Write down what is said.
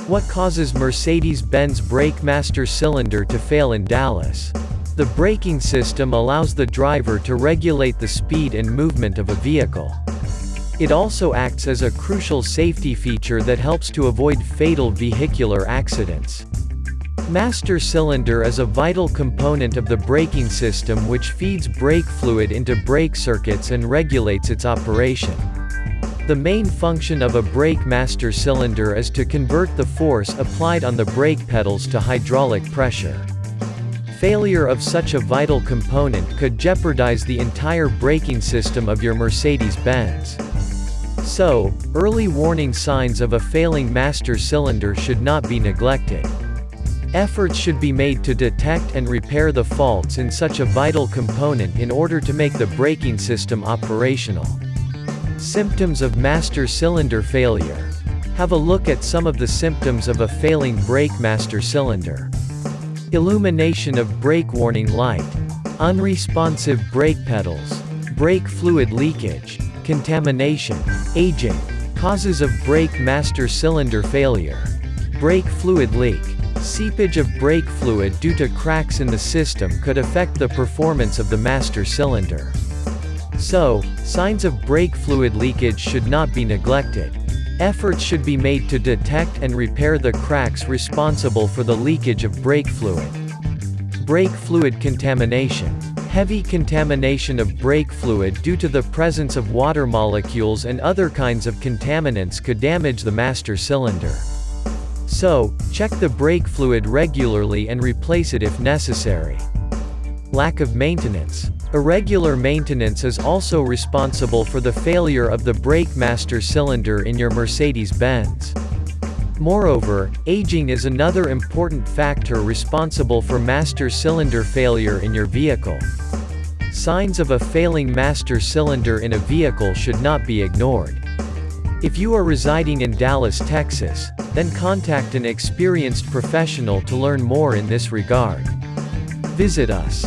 What causes Mercedes-Benz brake master cylinder to fail in Dallas? The braking system allows the driver to regulate the speed and movement of a vehicle. It also acts as a crucial safety feature that helps to avoid fatal vehicular accidents. Master cylinder is a vital component of the braking system which feeds brake fluid into brake circuits and regulates its operation. The main function of a brake master cylinder is to convert the force applied on the brake pedals to hydraulic pressure. Failure of such a vital component could jeopardize the entire braking system of your Mercedes-Benz. So, early warning signs of a failing master cylinder should not be neglected. Efforts should be made to detect and repair the faults in such a vital component in order to make the braking system operational. Symptoms of master cylinder failure. Have a look at some of the symptoms of a failing brake master cylinder. Illumination of brake warning light. Unresponsive brake pedals. Brake fluid leakage. Contamination. Aging. Causes of brake master cylinder failure. Brake fluid leak. Seepage of brake fluid due to cracks in the system could affect the performance of the master cylinder. So, signs of brake fluid leakage should not be neglected. Efforts should be made to detect and repair the cracks responsible for the leakage of brake fluid. Brake fluid contamination. Heavy contamination of brake fluid due to the presence of water molecules and other kinds of contaminants could damage the master cylinder. So, check the brake fluid regularly and replace it if necessary. Lack of maintenance. Irregular maintenance is also responsible for the failure of the brake master cylinder in your Mercedes-Benz. Moreover, aging is another important factor responsible for master cylinder failure in your vehicle. Signs of a failing master cylinder in a vehicle should not be ignored. If you are residing in Dallas, Texas, then contact an experienced professional to learn more in this regard. Visit us.